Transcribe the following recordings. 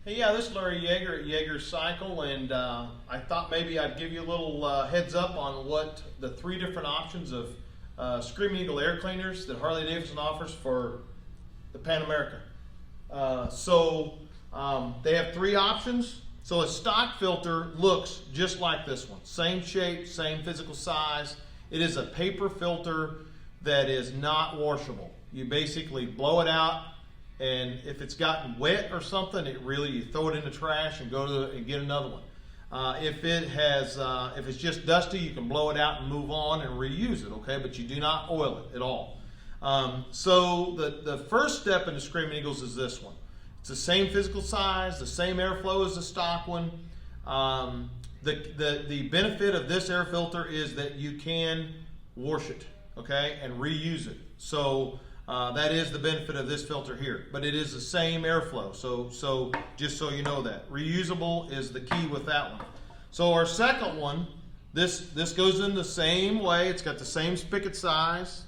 Hey, yeah, this is Larry Yeager at Yeager Cycle, and I thought maybe I'd give you a little heads up on what the 3 different options of Screaming Eagle air cleaners that Harley-Davidson offers for the Pan America. They have 3 options. So a stock filter looks just like this one. Same shape, same physical size. It is a paper filter that is not washable. You basically blow it out, and if it's gotten wet or something, you throw it in the trash and go and get another one. If it's just dusty, you can blow it out and move on and reuse it, okay? But you do not oil it at all. So the first step in the Screaming Eagles is this one. It's the same physical size, the same airflow as the stock one. The benefit of this air filter is that you can wash it, okay, and reuse it. So that is the benefit of this filter here, but it is the same airflow. So just so you know that. Reusable is the key with that one. So our second one, this goes in the same way. It's got the same spigot size.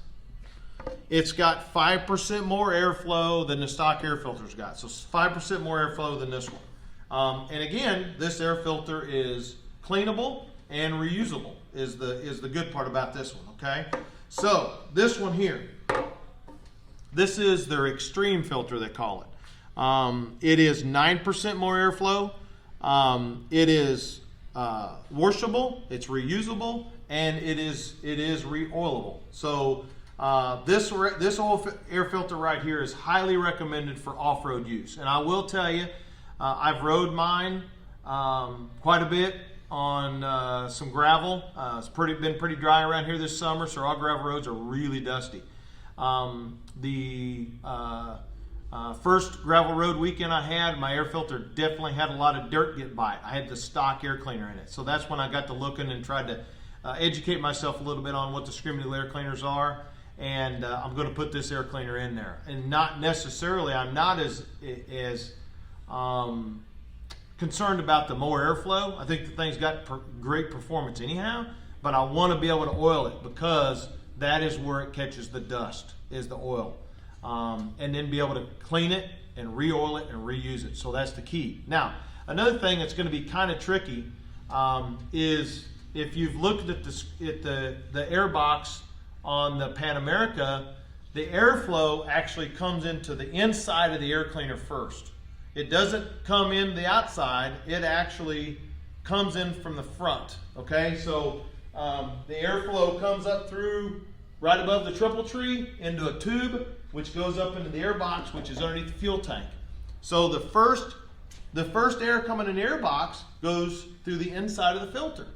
It's got 5% more airflow than the stock air filter's got. So 5% more airflow than this one. And again, this air filter is cleanable and reusable is the good part about this one, okay? So this one here, this is their extreme filter, they call it. It is 9% more airflow. It is washable, it's reusable, and it is re-oilable. So this air filter right here is highly recommended for off-road use. And I will tell you, I've rode mine quite a bit on some gravel. It's been pretty dry around here this summer, so our gravel roads are really dusty. The first gravel road weekend I had, my air filter definitely had a lot of dirt get by it. I had the stock air cleaner in it. So that's when I got to looking and tried to educate myself a little bit on what the Screaming Eagle air cleaners are. And I'm going to put this air cleaner in there. And not necessarily, I'm not as concerned about the more airflow. I think the thing's got great performance anyhow, but I want to be able to oil it because that is where it catches the dust, is the oil. And then be able to clean it and re-oil it and reuse it. So that's the key. Now, another thing that's going to be kind of tricky is if you've looked at the air box on the Pan America, the airflow actually comes into the inside of the air cleaner first. It doesn't come in the outside, it actually comes in from the front, okay? So the airflow comes up through right above the triple tree into a tube, which goes up into the air box, which is underneath the fuel tank. So the first air coming in the air box goes through the inside of the filter.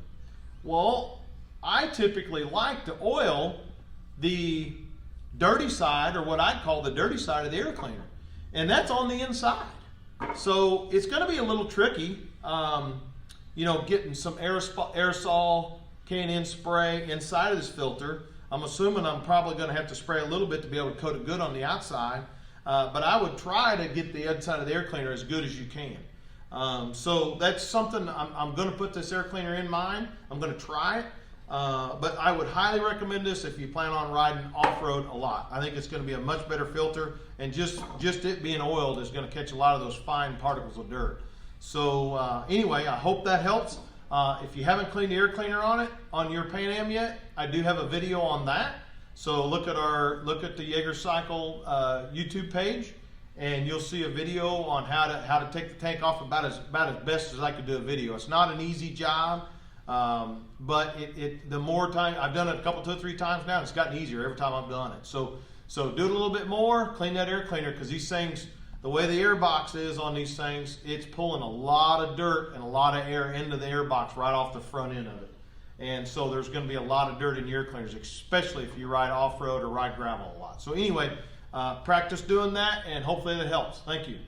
Well, I typically like to oil the dirty side, or what I'd call the dirty side of the air cleaner, and that's on the inside. So it's going to be a little tricky, getting some aerosol K&N spray inside of this filter. I'm assuming I'm probably going to have to spray a little bit to be able to coat it good on the outside, but I would try to get the inside of the air cleaner as good as you can. So that's something I'm going to put this air cleaner in mine. I'm going to try it. But I would highly recommend this if you plan on riding off-road a lot. I think it's going to be a much better filter, and just it being oiled is going to catch a lot of those fine particles of dirt. So anyway, I hope that helps. If you haven't cleaned the air cleaner on your Pan Am yet, I do have a video on that. So look at the Yeager Cycle YouTube page, and you'll see a video on how to take the tank off about as best as I could do a video. It's not an easy job. But the more time I've done it 2 or 3 times now, it's gotten easier every time I've done it. So do it a little bit more, clean that air cleaner, because these things, the way the air box is on these things, it's pulling a lot of dirt and a lot of air into the air box right off the front end of it. And so there's going to be a lot of dirt in your air cleaners, especially if you ride off-road or ride gravel a lot. So anyway, practice doing that, and hopefully that helps. Thank you.